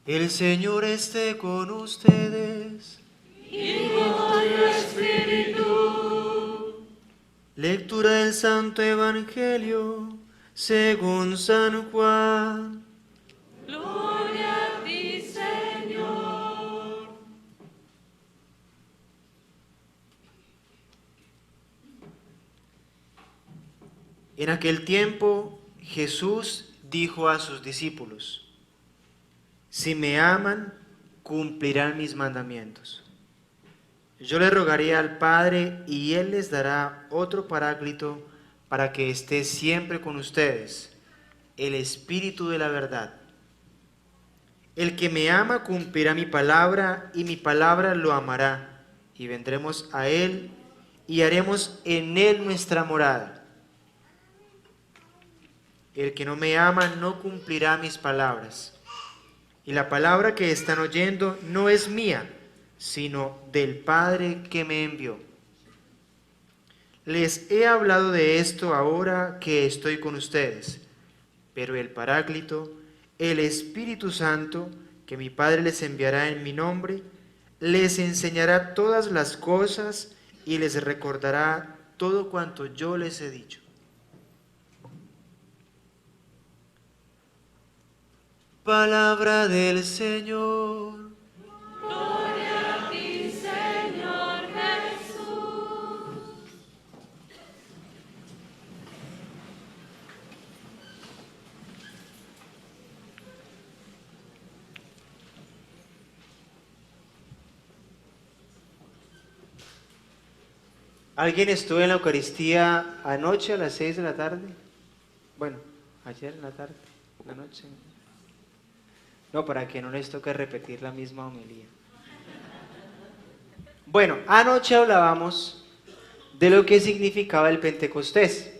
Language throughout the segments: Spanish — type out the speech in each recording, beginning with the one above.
El Señor esté con ustedes. Y con tu espíritu. Lectura del Santo Evangelio según San Juan. Gloria a ti, Señor. En aquel tiempo Jesús dijo a sus discípulos: Si me aman, cumplirán mis mandamientos. Yo le rogaré al Padre y Él les dará otro Paráclito para que esté siempre con ustedes, el Espíritu de la verdad. El que me ama cumplirá mi palabra y mi palabra lo amará, y vendremos a Él y haremos en Él nuestra morada. El que no me ama no cumplirá mis palabras. Y la palabra que están oyendo no es mía, sino del Padre que me envió. Les he hablado de esto ahora que estoy con ustedes, pero el Paráclito, el Espíritu Santo, que mi Padre les enviará en mi nombre, les enseñará todas las cosas y les recordará todo cuanto yo les he dicho. Palabra del Señor. Gloria a ti, Señor Jesús. ¿Alguien estuvo en la Eucaristía anoche a las 6 de la tarde? Bueno, ayer en la tarde, anoche. No, para que no les toque repetir la misma homilía. Bueno, anoche hablábamos de lo que significaba el Pentecostés.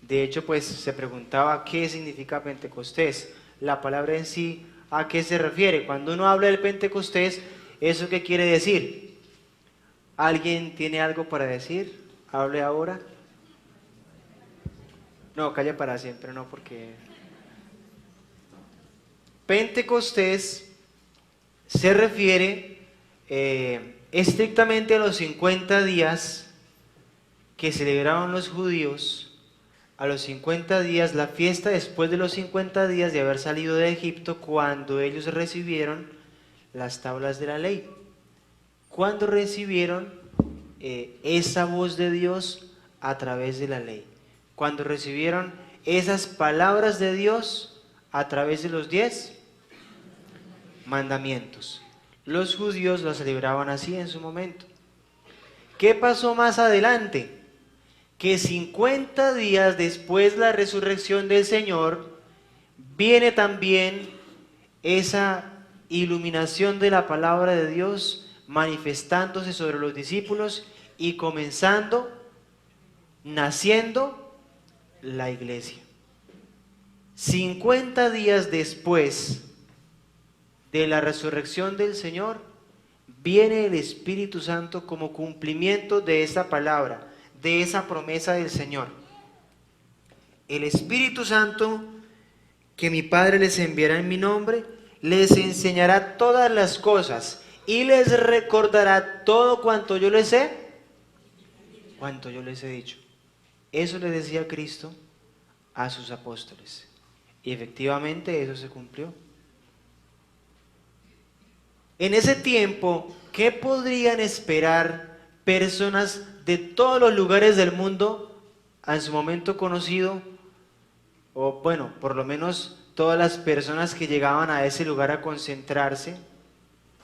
De hecho, pues se preguntaba qué significa Pentecostés. La palabra en sí, ¿a qué se refiere? Cuando uno habla del Pentecostés, ¿eso qué quiere decir? ¿Alguien tiene algo para decir? Hable ahora. No, calla para siempre, no, porque Pentecostés se refiere estrictamente a los 50 días que celebraron los judíos, a los 50 días, la fiesta después de los 50 días de haber salido de Egipto, cuando ellos recibieron las tablas de la ley. Cuando recibieron esa voz de Dios a través de la ley. Cuando recibieron esas palabras de Dios a través de los 10 mandamientos. Los judíos lo celebraban así en su momento. ¿Qué pasó más adelante? Que 50 días después de la resurrección del Señor, viene también esa iluminación de la palabra de Dios manifestándose sobre los discípulos y comenzando, naciendo la iglesia. 50 días después de la resurrección del Señor, viene el Espíritu Santo como cumplimiento de esa palabra, de esa promesa del Señor. El Espíritu Santo, que mi Padre les enviará en mi nombre, les enseñará todas las cosas y les recordará todo cuanto yo les he dicho. Eso le decía Cristo a sus apóstoles. Y efectivamente eso se cumplió. En ese tiempo, ¿qué podrían esperar personas de todos los lugares del mundo en su momento conocido? O bueno, por lo menos todas las personas que llegaban a ese lugar a concentrarse,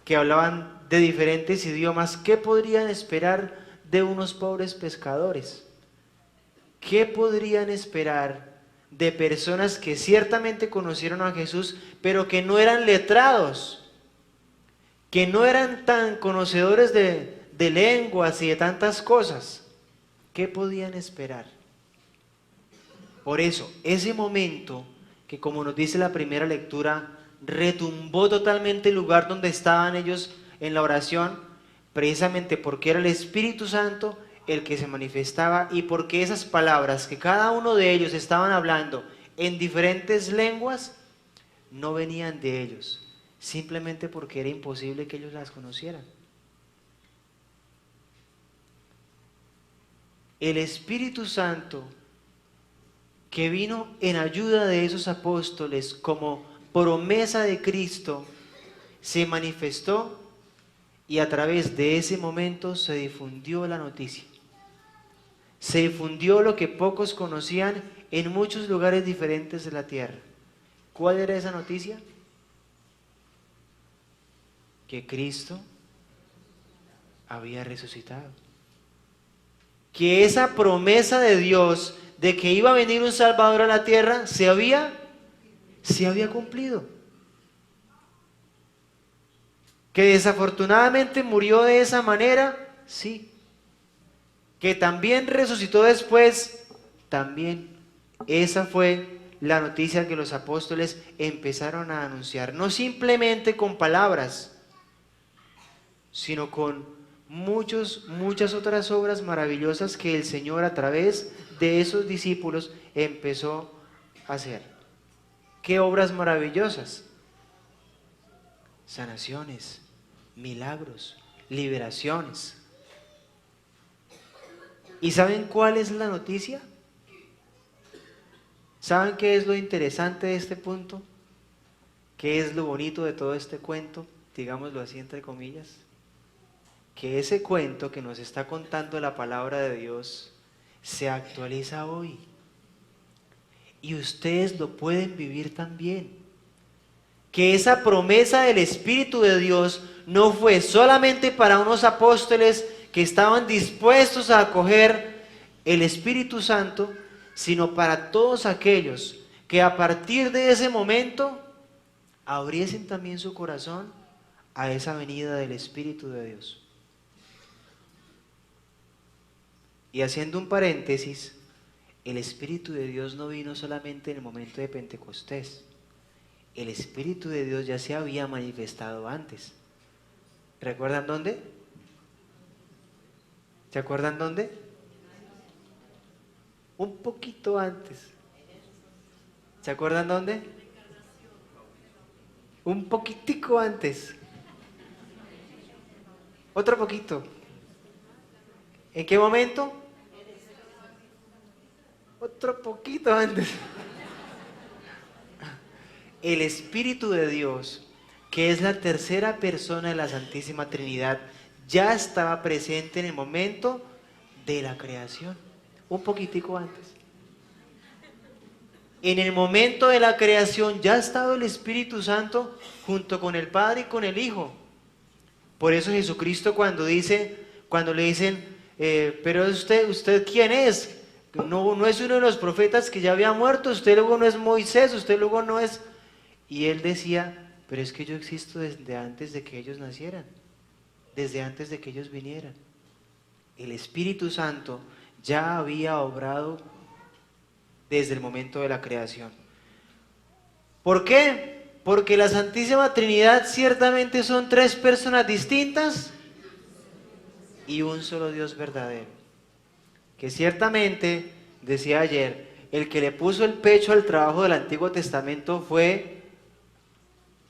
que hablaban de diferentes idiomas, ¿qué podrían esperar de unos pobres pescadores? ¿Qué podrían esperar de personas que ciertamente conocieron a Jesús, pero que no eran letrados? Que no eran tan conocedores de lenguas y de tantas cosas? ¿Qué podían esperar? Por eso, ese momento que, como nos dice la primera lectura, retumbó totalmente el lugar donde estaban ellos en la oración, precisamente porque era el Espíritu Santo el que se manifestaba y porque esas palabras que cada uno de ellos estaban hablando en diferentes lenguas no venían de ellos, simplemente porque era imposible que ellos las conocieran. El Espíritu Santo, que vino en ayuda de esos apóstoles como promesa de Cristo, se manifestó y a través de ese momento se difundió la noticia. Se difundió lo que pocos conocían en muchos lugares diferentes de la tierra. ¿Cuál era esa noticia? Que Cristo había resucitado. Que esa promesa de Dios de que iba a venir un Salvador a la tierra se había cumplido. Que desafortunadamente murió de esa manera, sí. Que también resucitó después, también. Esa fue la noticia que los apóstoles empezaron a anunciar. No simplemente con palabras, sino con muchas otras obras maravillosas que el Señor a través de esos discípulos empezó a hacer. ¿Qué obras maravillosas? Sanaciones, milagros, liberaciones. ¿Y saben cuál es la noticia? ¿Saben qué es lo interesante de este punto? ¿Qué es lo bonito de todo este cuento? Digámoslo así entre comillas. Que ese cuento que nos está contando la palabra de Dios se actualiza hoy. Y ustedes lo pueden vivir también. Que esa promesa del Espíritu de Dios no fue solamente para unos apóstoles que estaban dispuestos a acoger el Espíritu Santo, sino para todos aquellos que a partir de ese momento abriesen también su corazón a esa venida del Espíritu de Dios. Y haciendo un paréntesis, el Espíritu de Dios no vino solamente en el momento de Pentecostés. El Espíritu de Dios ya se había manifestado antes. ¿Recuerdan dónde? ¿Se acuerdan dónde? Un poquito antes. ¿Se acuerdan dónde? Un poquitico antes. Otro poquito. ¿En qué momento? Otro poquito antes. El Espíritu de Dios, que es la tercera persona de la Santísima Trinidad, ya estaba presente en el momento de la creación, un poquitico antes. En el momento de la creación ya estaba el Espíritu Santo junto con el Padre y con el Hijo. Por eso Jesucristo cuando le dicen, pero ¿usted quién es? No es uno de los profetas que ya había muerto, usted luego no es Moisés, usted luego no es... Y él decía, pero es que yo existo desde antes de que ellos nacieran, desde antes de que ellos vinieran. El Espíritu Santo ya había obrado desde el momento de la creación. ¿Por qué? Porque la Santísima Trinidad ciertamente son tres personas distintas y un solo Dios verdadero. Que ciertamente, decía ayer, el que le puso el pecho al trabajo del Antiguo Testamento fue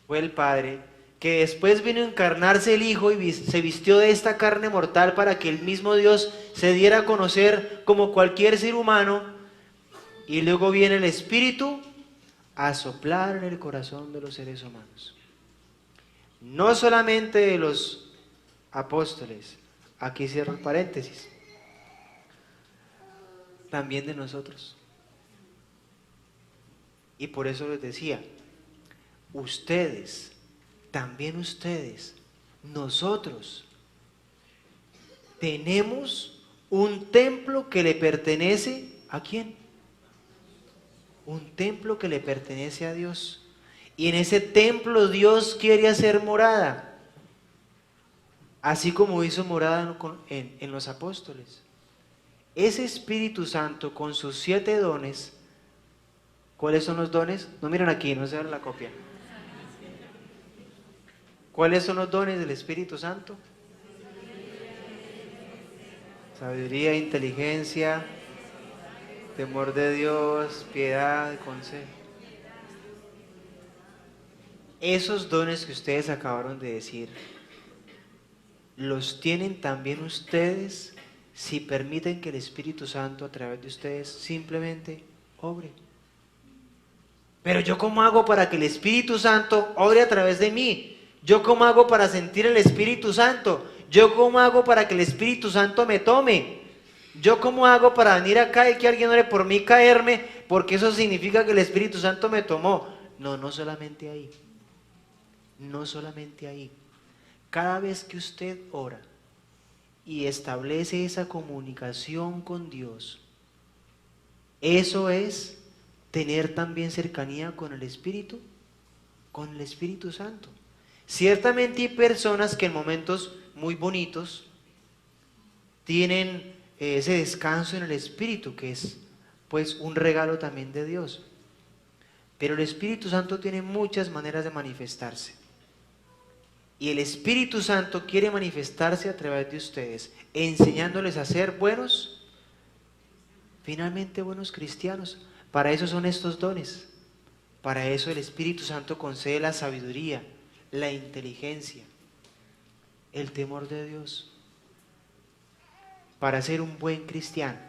el Padre, que después vino a encarnarse el Hijo y se vistió de esta carne mortal para que el mismo Dios se diera a conocer como cualquier ser humano, y luego viene el Espíritu a soplar en el corazón de los seres humanos. No solamente de los apóstoles, aquí cierro el paréntesis, también de nosotros. Y por eso les decía, ustedes, también ustedes, nosotros, tenemos un templo que le pertenece ¿a quién? Un templo que le pertenece a Dios. Y en ese templo Dios quiere hacer morada, así como hizo morada en los apóstoles. Ese Espíritu Santo con sus 7 dones, ¿cuáles son los dones? No miren aquí, no se vean la copia. ¿Cuáles son los dones del Espíritu Santo? Sabiduría, inteligencia, temor de Dios, piedad, consejo. esos dones que ustedes acabaron de decir, los tienen también ustedes si permiten que el Espíritu Santo a través de ustedes simplemente obre. Pero ¿yo cómo hago para que el Espíritu Santo obre a través de mí? ¿Yo cómo hago para sentir el Espíritu Santo? ¿Yo cómo hago para que el Espíritu Santo me tome? ¿Yo cómo hago para venir acá y que alguien ore por mí, caerme? Porque eso significa que el Espíritu Santo me tomó. No, no solamente ahí. No solamente ahí. Cada vez que usted ora y establece esa comunicación con Dios, eso es tener también cercanía con el Espíritu Santo. Ciertamente hay personas que en momentos muy bonitos tienen ese descanso en el Espíritu, que es pues un regalo también de Dios. Pero el Espíritu Santo tiene muchas maneras de manifestarse. Y el Espíritu Santo quiere manifestarse a través de ustedes, enseñándoles a ser buenos, finalmente buenos cristianos. Para eso son estos dones. Para eso el Espíritu Santo concede la sabiduría, la inteligencia, el temor de Dios, para ser un buen cristiano.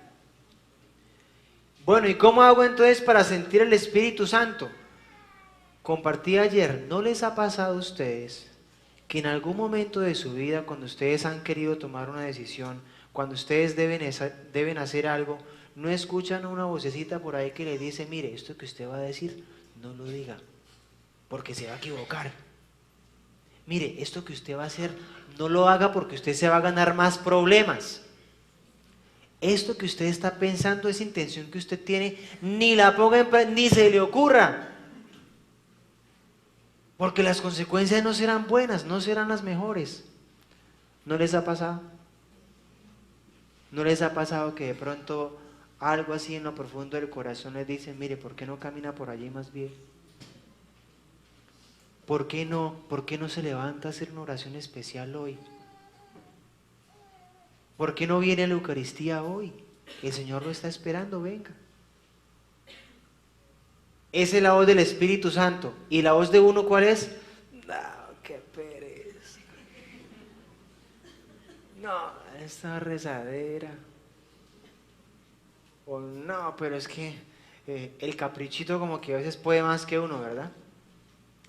Bueno, ¿y cómo hago entonces para sentir el Espíritu Santo? Compartí ayer, ¿no les ha pasado a ustedes que en algún momento de su vida, cuando ustedes han querido tomar una decisión, cuando ustedes deben hacer algo, no escuchan una vocecita por ahí que les dice, mire, esto que usted va a decir, no lo diga, porque se va a equivocar? Mire, esto que usted va a hacer, no lo haga porque usted se va a ganar más problemas. Esto que usted está pensando, esa intención que usted tiene, ni la ponga en práctica, ni se le ocurra. Porque las consecuencias no serán buenas, no serán las mejores. ¿No les ha pasado? ¿No les ha pasado que de pronto algo así en lo profundo del corazón les dice, mire, ¿por qué no camina por allí más bien? ¿Por qué no se levanta a hacer una oración especial hoy? ¿Por qué no viene a la Eucaristía hoy? El Señor lo está esperando, venga. Esa es la voz del Espíritu Santo. ¿Y la voz de uno cuál es? No, qué pereza. No, esta rezadera. O no, pero es que el caprichito como que a veces puede más que uno, ¿verdad?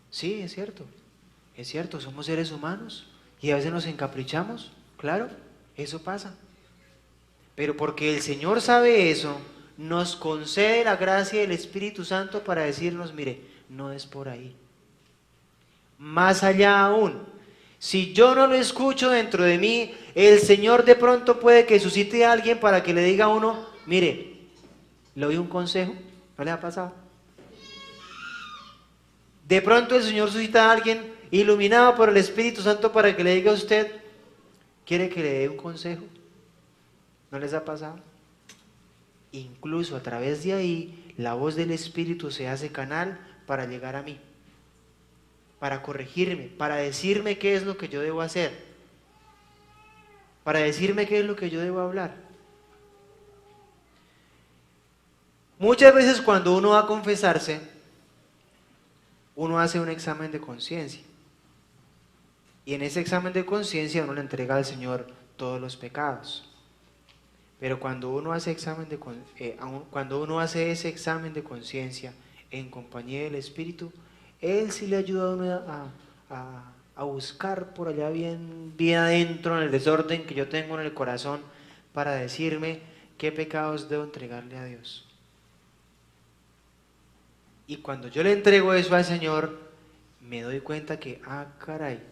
Sí, es cierto, somos seres humanos y a veces nos encaprichamos, claro, eso pasa. Pero porque el Señor sabe eso, nos concede la gracia del Espíritu Santo para decirnos, mire, no es por ahí. Más allá aún, si yo no lo escucho dentro de mí, el Señor de pronto puede que suscite a alguien para que le diga a uno, mire, le doy un consejo, ¿no le ha pasado? De pronto el Señor suscita a alguien iluminado por el Espíritu Santo para que le diga a usted, ¿quiere que le dé un consejo? ¿No les ha pasado? Incluso a través de ahí, la voz del Espíritu se hace canal para llegar a mí, para corregirme, para decirme qué es lo que yo debo hacer, para decirme qué es lo que yo debo hablar. Muchas veces cuando uno va a confesarse, uno hace un examen de conciencia. Y en ese examen de conciencia uno le entrega al Señor todos los pecados. Pero cuando uno hace ese examen de conciencia en compañía del Espíritu, Él sí le ayuda a uno a buscar por allá bien adentro en el desorden que yo tengo en el corazón para decirme qué pecados debo entregarle a Dios. Y cuando yo le entrego eso al Señor, me doy cuenta que, caray,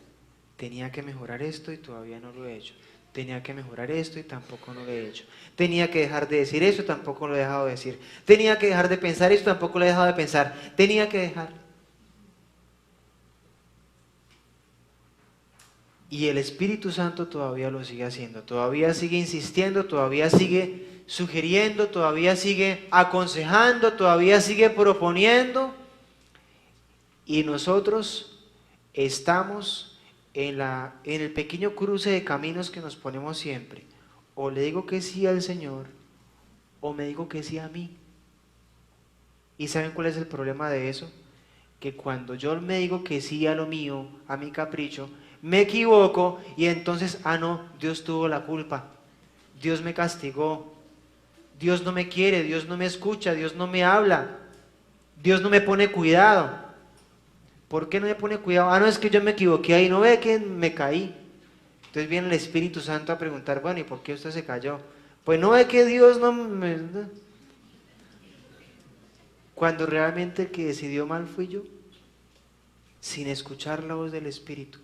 tenía que mejorar esto y todavía no lo he hecho. Tenía que mejorar esto y tampoco lo he hecho. Tenía que dejar de decir eso y tampoco lo he dejado de decir. Tenía que dejar de pensar esto y tampoco lo he dejado de pensar. Tenía que dejar. Y el Espíritu Santo todavía lo sigue haciendo. Todavía sigue insistiendo, todavía sigue sugiriendo, todavía sigue aconsejando, todavía sigue proponiendo. Y nosotros estamos en el pequeño cruce de caminos que nos ponemos siempre. O le digo que sí al Señor, o me digo que sí a mí. ¿Y saben cuál es el problema de eso? que cuando yo me digo que sí a lo mío, a mi capricho, me equivoco y entonces, no, Dios tuvo la culpa, Dios me castigó, Dios no me quiere, Dios no me escucha, Dios no me habla, Dios no me pone cuidado. ¿Por qué no me pone cuidado? No, es que yo me equivoqué ahí, no ve que me caí. Entonces viene el Espíritu Santo a preguntar, bueno, ¿y por qué usted se cayó? Pues no ve que Dios no me... Cuando realmente el que decidió mal fui yo, sin escuchar la voz del Espíritu.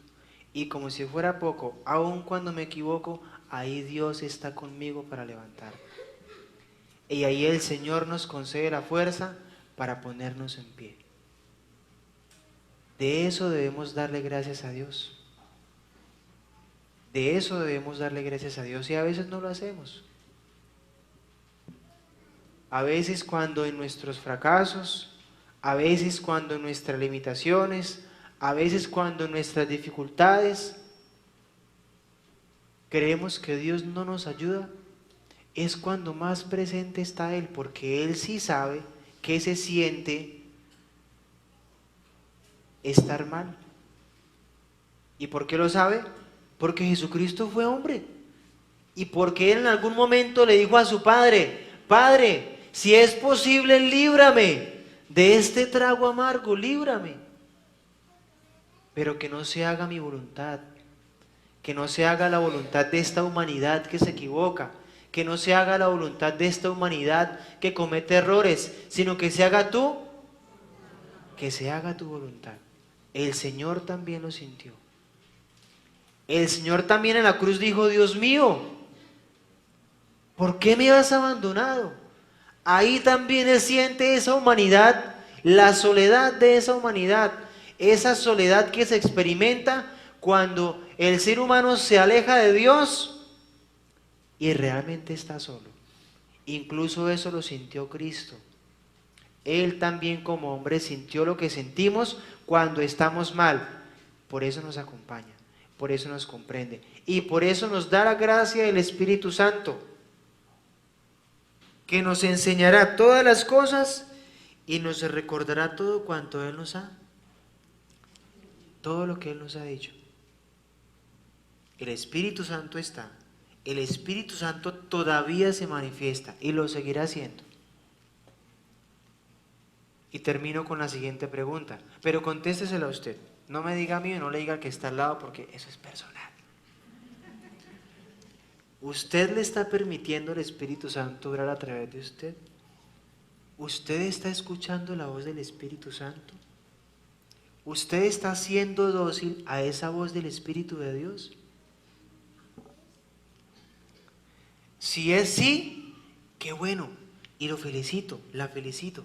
Y como si fuera poco, aun cuando me equivoco, ahí Dios está conmigo para levantar. Y ahí el Señor nos concede la fuerza para ponernos en pie. De eso debemos darle gracias a Dios. De eso debemos darle gracias a Dios y a veces no lo hacemos. A veces cuando en nuestros fracasos, a veces cuando en nuestras limitaciones, a veces cuando en nuestras dificultades creemos que Dios no nos ayuda, es cuando más presente está Él, porque Él sí sabe qué se siente estar mal. ¿Y por qué lo sabe? Porque Jesucristo fue hombre. Y porque Él en algún momento le dijo a su Padre, Padre, si es posible, líbrame de este trago amargo, líbrame. Pero que no se haga mi voluntad, que no se haga la voluntad de esta humanidad que se equivoca, que no se haga la voluntad de esta humanidad que comete errores, sino que se haga que se haga tu voluntad. El Señor también lo sintió. El Señor también en la cruz dijo, Dios mío, ¿por qué me has abandonado? Ahí también Él siente esa humanidad, la soledad de esa humanidad, esa soledad que se experimenta cuando el ser humano se aleja de Dios y realmente está solo. Incluso eso lo sintió Cristo. Él también como hombre sintió lo que sentimos cuando estamos mal. Por eso nos acompaña, por eso nos comprende y por eso nos da la gracia del Espíritu Santo, que nos enseñará todas las cosas y nos recordará todo cuanto Él nos ha, todo lo que Él nos ha dicho. El Espíritu Santo está, el Espíritu Santo todavía se manifiesta y lo seguirá haciendo. Y termino con la siguiente pregunta, pero contéstesela a usted. No me diga a mí y no le diga al que está al lado porque eso es personal. ¿Usted le está permitiendo al Espíritu Santo obrar a través de usted? ¿Usted está escuchando la voz del Espíritu Santo? ¿Usted está siendo dócil a esa voz del Espíritu de Dios? Si es sí, qué bueno, y lo felicito, la felicito.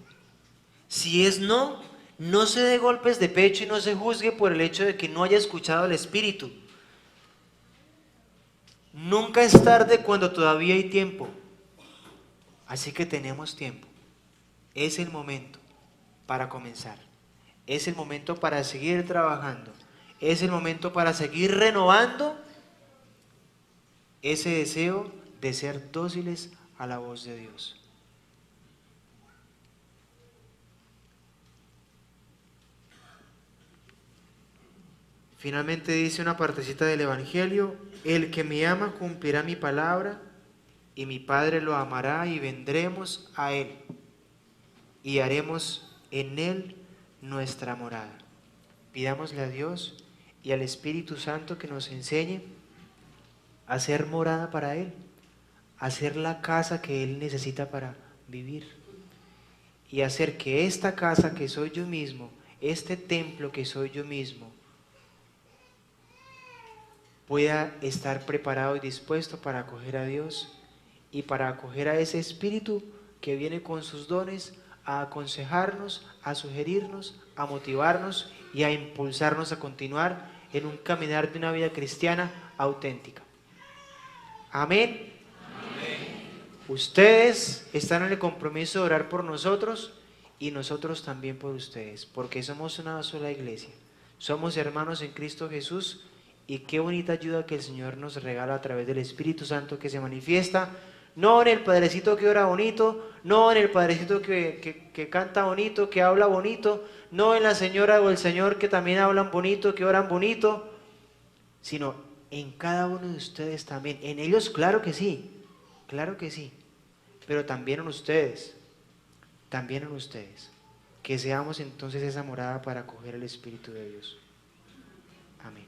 Si es no, no se dé golpes de pecho y no se juzgue por el hecho de que no haya escuchado al Espíritu. Nunca es tarde cuando todavía hay tiempo. Así que tenemos tiempo. Es el momento para comenzar. Es el momento para seguir trabajando. Es el momento para seguir renovando ese deseo de ser dóciles a la voz de Dios. Finalmente dice una partecita del Evangelio, el que me ama cumplirá mi palabra y mi Padre lo amará y vendremos a Él y haremos en Él nuestra morada. Pidámosle a Dios y al Espíritu Santo que nos enseñe a hacer morada para Él, a hacer la casa que Él necesita para vivir y hacer que esta casa que soy yo mismo, este templo que soy yo mismo, pueda estar preparado y dispuesto para acoger a Dios y para acoger a ese Espíritu que viene con sus dones a aconsejarnos, a sugerirnos, a motivarnos y a impulsarnos a continuar en un caminar de una vida cristiana auténtica. Amén. Amén. Ustedes están en el compromiso de orar por nosotros y nosotros también por ustedes, porque somos una sola iglesia. Somos hermanos en Cristo Jesús. Y qué bonita ayuda que el Señor nos regala a través del Espíritu Santo que se manifiesta, no en el padrecito que ora bonito, no en el padrecito que canta bonito, que habla bonito, no en la señora o el señor que también hablan bonito, que oran bonito, sino en cada uno de ustedes también. En ellos, claro que sí, pero también en ustedes, también en ustedes. Que seamos entonces esa morada para acoger el Espíritu de Dios. Amén.